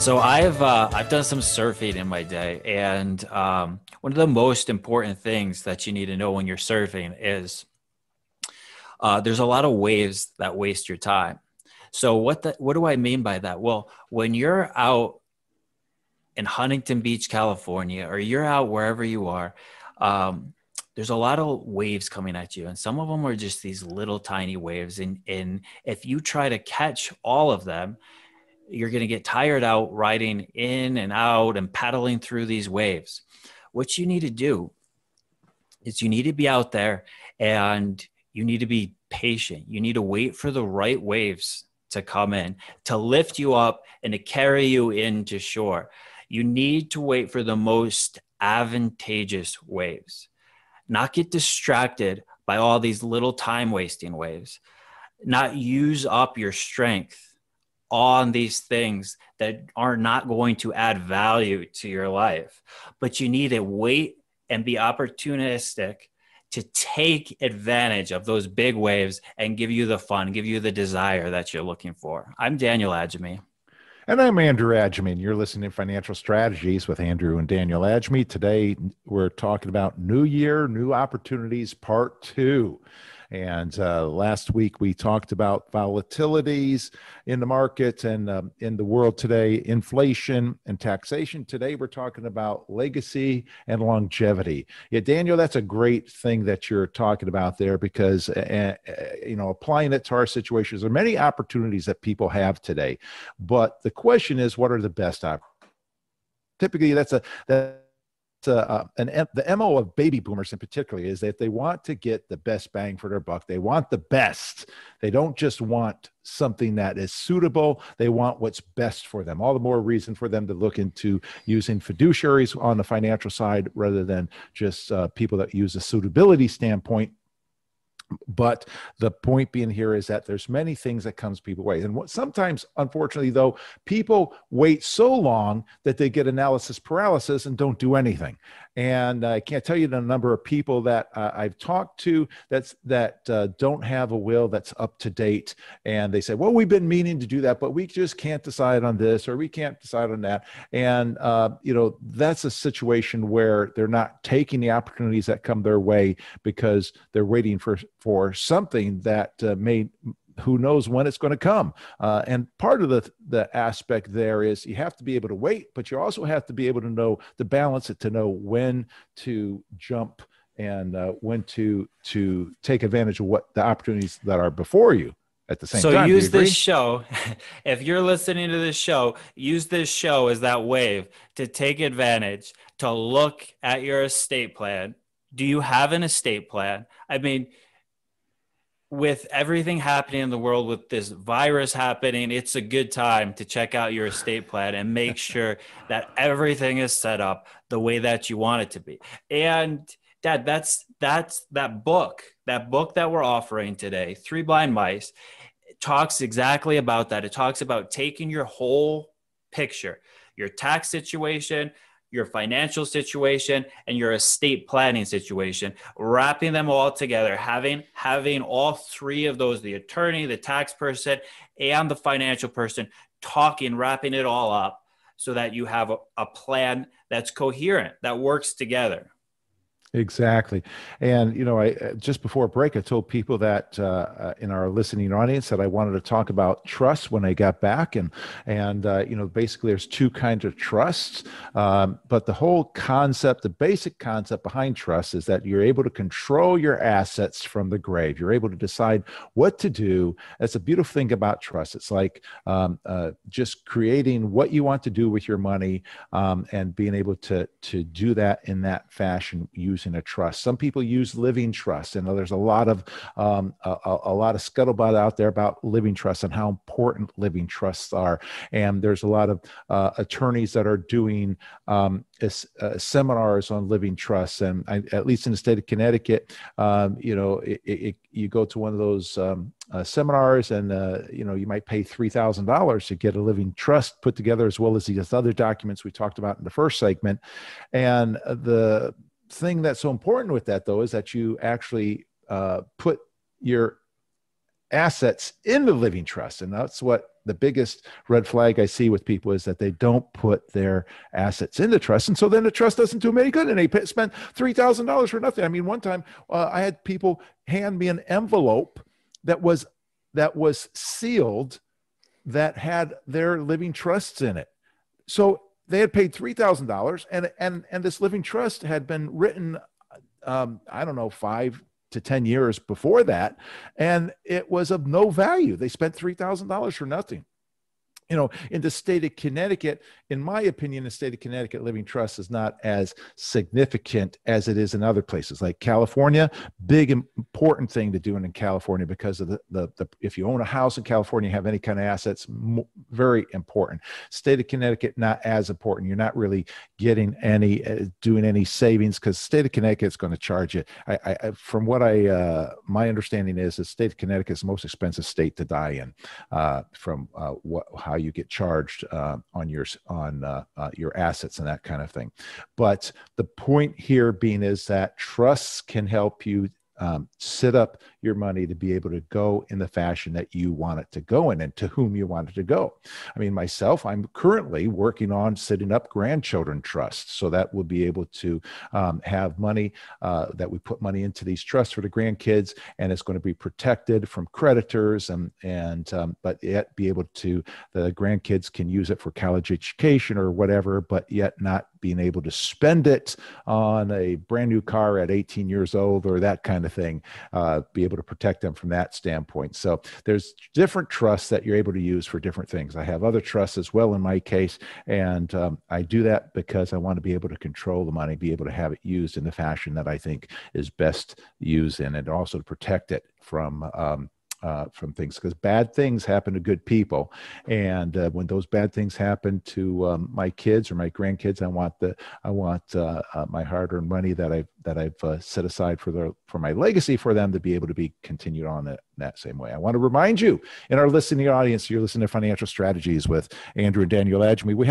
So I've done some surfing in my day, and one of the most important things that you need to know when you're surfing is there's a lot of waves that waste your time. So what do I mean by that? Well, when you're out in Huntington Beach, California, or you're out wherever you are, um, there's a lot of waves coming at you, and some of them are just these little tiny waves. And if you try to catch all of them, you're going to get tired out riding in and out and paddling through these waves. What you need to do is you need to be out there and you need to be patient. You need to wait for the right waves to come in, to lift you up and to carry you into shore. You need to wait for the most advantageous waves, not get distracted by all these little time wasting waves, not use up your strength on these things that are not going to add value to your life. But you need to wait and be opportunistic to take advantage of those big waves and give you the fun, give you the desire that you're looking for. I'm Daniel Agemy. And I'm Andrew Agemy, and you're listening to Financial Strategies with Andrew and Daniel Agemy. Today, we're talking about New Year, New Opportunities, Part 2. And last week, we talked about volatilities in the market and in the world today, inflation and taxation. Today, we're talking about legacy and longevity. Yeah, Daniel, that's a great thing that you're talking about there because, applying it to our situations, there are many opportunities that people have today. But the question is, what are the best opportunities? Typically, the MO of baby boomers in particular is that they want to get the best bang for their buck. They want the best. They don't just want something that is suitable. They want what's best for them. All the more reason for them to look into using fiduciaries on the financial side rather than just people that use a suitability standpoint. But the point being here is that there's many things that comes people's way. And sometimes, unfortunately, though, people wait so long that they get analysis paralysis and don't do anything. And I can't tell you the number of people that I've talked to that don't have a will that's up to date. And they say, well, we've been meaning to do that, but we just can't decide on this or we can't decide on that. And, that's a situation where they're not taking the opportunities that come their way because they're waiting for something that who knows when it's going to come. And part of the aspect there is you have to be able to wait, but you also have to be able to balance it, to know when to jump and when to take advantage of what the opportunities that are before you at the same time. So use this show. If you're listening to this show, use this show as that wave to take advantage, to look at your estate plan. Do you have an estate plan? I mean, with everything happening in the world, with this virus happening, it's a good time to check out your estate plan and make sure that everything is set up the way that you want it to be. And Dad, that's that book that we're offering today, Three Blind Mice. It talks exactly about that. It talks about taking your whole picture, your tax situation, your financial situation, and your estate planning situation, wrapping them all together, having all three of those, the attorney, the tax person, and the financial person, talking, wrapping it all up so that you have a plan that's coherent, that works together. Exactly. And, I just before break, I told people that in our listening audience that I wanted to talk about trust when I got back. And basically there's two kinds of trusts. But the whole concept, the basic concept behind trust is that you're able to control your assets from the grave. You're able to decide what to do. That's a beautiful thing about trust. It's like just creating what you want to do with your money and being able to do that in that fashion using a trust. Some people use living trust, and there's a lot of scuttlebutt out there about living trusts and how important living trusts are. And there's a lot of attorneys that are doing seminars on living trusts. And at least in the state of Connecticut, you go to one of those seminars and you might pay $3,000 to get a living trust put together, as well as these other documents we talked about in the first segment. And the thing that's so important with that, though, is that you actually put your assets in the living trust. And that's what the biggest red flag I see with people is that they don't put their assets into trust. And so then the trust doesn't do them any good. And they spent $3,000 for nothing. I mean, one time I had people hand me an envelope that was sealed that had their living trusts in it. So they had paid $3,000 and this living trust had been written, I don't know, 5 to 10 years before that. And it was of no value. They spent $3,000 for nothing. You know, in the state of Connecticut, in my opinion, the state of Connecticut living trust is not as significant as it is in other places like California. Big important thing to do in California because of the if you own a house in California, you have any kind of assets, very important. State of Connecticut, not as important. You're not really getting any doing any savings because state of Connecticut is going to charge you. From what my understanding is, the state of Connecticut is the most expensive state to die in. From how you get charged on your assets and that kind of thing. But the point here being is that trusts can help you set up your money to be able to go in the fashion that you want it to go in and to whom you want it to go. I mean, myself, I'm currently working on setting up grandchildren trusts. So that will be able to have money that we put money into these trusts for the grandkids, and it's going to be protected from creditors but yet be able to, the grandkids can use it for college education or whatever, but yet not being able to spend it on a brand new car at 18 years old or that kind of thing, be able to protect them from that standpoint. So there's different trusts that you're able to use for different things. I have other trusts as well in my case, and I do that because I want to be able to control the money, be able to have it used in the fashion that I think is best used in, and also to protect it from things, because bad things happen to good people. And when those bad things happen to my kids or my grandkids, I want my hard-earned money that I've set aside for my legacy for them to be able to be continued on that same way. I want to remind you in our listening audience, you're listening to Financial Strategies with Andrew and Daniel Agemy. We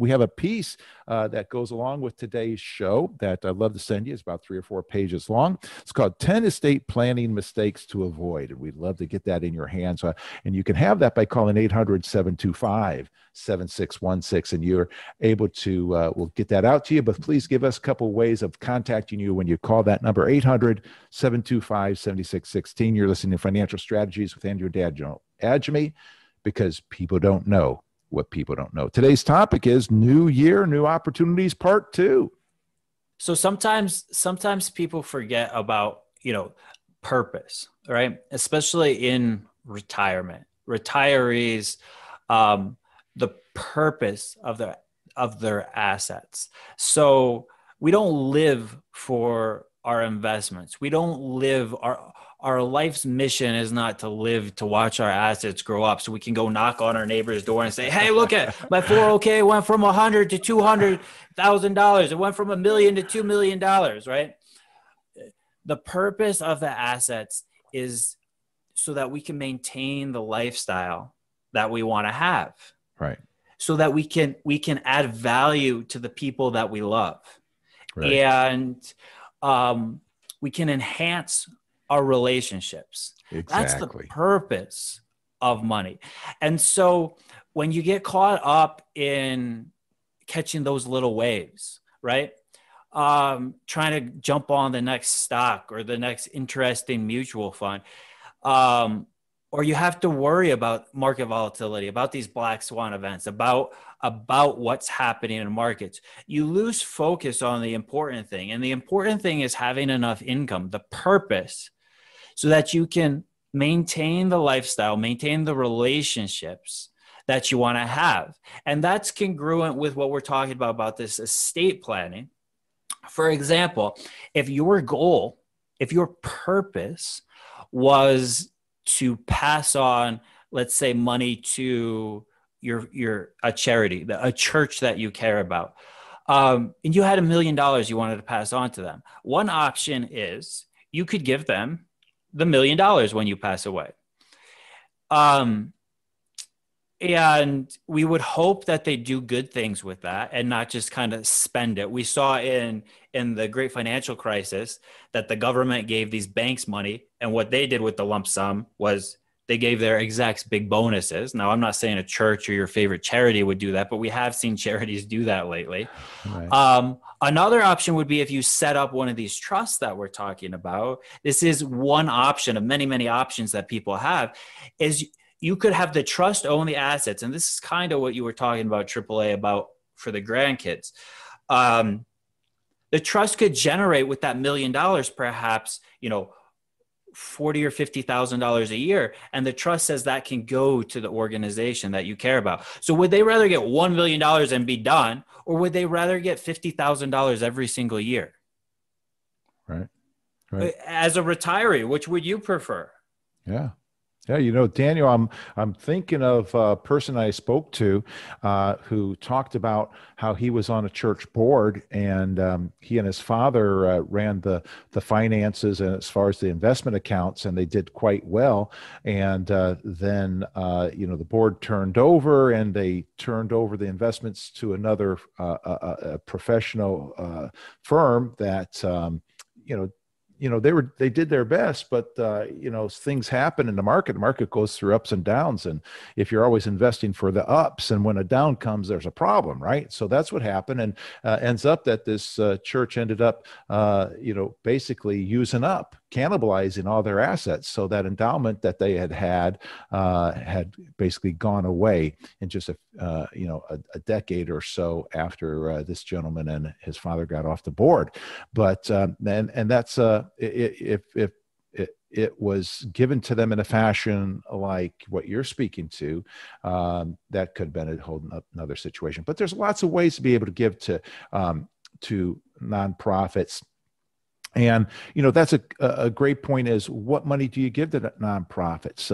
have a piece that goes along with today's show that I'd love to send you. It's about 3 or 4 pages long. It's called 10 Estate Planning Mistakes to Avoid. And we'd love to get that in your hands. And you can have that by calling 800-725-7616. And you're able to, we'll get that out to you. But please give us a couple of ways of contacting you when you call that number, 800-725-7616. You're listening to Financial Strategies with Andrew Daniel Agemy, because people don't know what people don't know. Today's topic is New Year, New Opportunities, Part 2. So sometimes people forget about, purpose, right? Especially in retirement. Retirees, the purpose of their assets. So we don't live for our investments. We don't live our life's mission is not to live to watch our assets grow up so we can go knock on our neighbor's door and say, hey, look at my 401k went from $100,000 to $200,000. It went from $1 million to $2 million, right? The purpose of the assets is so that we can maintain the lifestyle that we want to have. Right. So that we can add value to the people that we love. Right. And we can enhance our relationships. Exactly. That's the purpose of money. And so when you get caught up in catching those little waves, right? Trying to jump on the next stock or the next interesting mutual fund, or you have to worry about market volatility, about these black swan events, about what's happening in markets. You lose focus on the important thing. And the important thing is having enough income, the purpose, so that you can maintain the lifestyle, maintain the relationships that you want to have. And that's congruent with what we're talking about this estate planning. For example, if your purpose was to pass on, let's say, money to a charity, a church that you care about, and you had $1 million you wanted to pass on to them. One option is you could give them the $1 million when you pass away. And we would hope that they do good things with that and not just kind of spend it. We saw in the great financial crisis that the government gave these banks money, and what they did with the lump sum was they gave their execs big bonuses. Now, I'm not saying a church or your favorite charity would do that, but we have seen charities do that lately. Right. Another option would be if you set up one of these trusts that we're talking about. This is one option of many, many options that people have, is you could have the trust own the assets. And this is kind of what you were talking about, AAA, about for the grandkids. The trust could generate with that $1 million, perhaps, $40,000 or $50,000 a year, and the trust says that can go to the organization that you care about. So would they rather get $1 million and be done, or would they rather get $50,000 every single year? Right. As a retiree, which would you prefer? Yeah. Yeah, Daniel, I'm thinking of a person I spoke to who talked about how he was on a church board, and he and his father ran the finances and as far as the investment accounts, and they did quite well. And then the board turned over, and they turned over the investments to another a professional firm that they did their best, but things happen in the market. The market goes through ups and downs, and if you're always investing for the ups, and when a down comes, there's a problem, right? So that's what happened, and ends up that this church ended up basically using up, cannibalizing all their assets. So that endowment that they had basically gone away in just a decade or so after this gentleman and his father got off the board. But and that's if it was given to them in a fashion like what you're speaking to, that could have been a whole another situation. But there's lots of ways to be able to give to nonprofits. And, that's a great point, is what money do you give to nonprofits?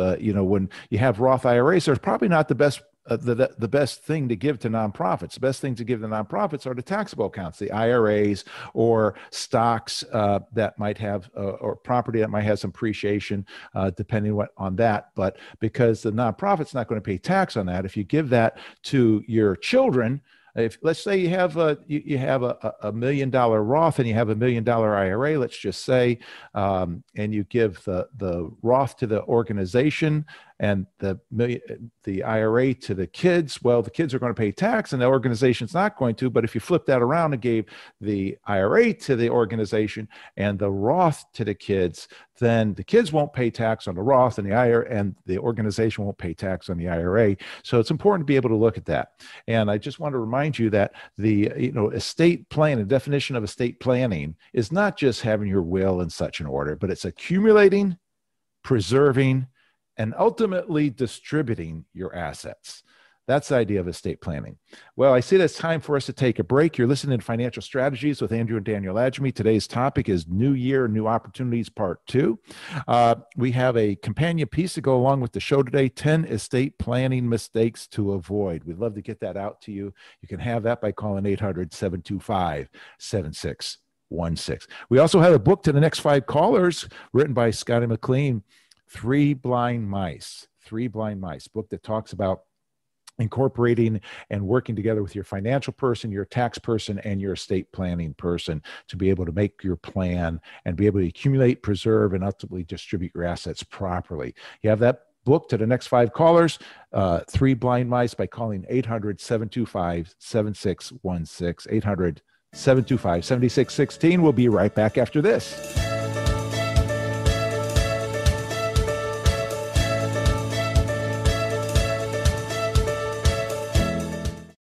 When you have Roth IRAs, there's probably not the best the best thing to give to nonprofits. The best thing to give to nonprofits are the taxable accounts, the IRAs, or stocks that might have, or property that might have some appreciation, depending on that. But because the nonprofit's not going to pay tax on that, if you give that to your children, if let's say you have a $1 million Roth and you have $1 million IRA, let's just say, and you give the Roth to the organization and the IRA to the kids, well, the kids are going to pay tax and the organization's not going to. But if you flip that around and gave the IRA to the organization and the Roth to the kids, then the kids won't pay tax on the Roth, and the IRA, and the organization won't pay tax on the IRA. So it's important to be able to look at that. And I just want to remind you that the estate plan, the definition of estate planning, is not just having your will in such an order, but it's accumulating, preserving, and ultimately distributing your assets. That's the idea of estate planning. Well, I see that it's time for us to take a break. You're listening to Financial Strategies with Andrew and Daniel Agemy. Today's topic is New Year, New Opportunities, Part 2. We have a companion piece to go along with the show today, 10 estate planning mistakes to avoid. We'd love to get that out to you. You can have that by calling 800-725-7616. We also have a book to the next 5 callers, written by Scotty McLean, Three Blind Mice, book that talks about incorporating and working together with your financial person, your tax person, and your estate planning person to be able to make your plan and be able to accumulate, preserve, and ultimately distribute your assets properly. You have that book to the next 5 callers, Three Blind Mice, by calling 800-725-7616, 800-725-7616. We'll be right back after this.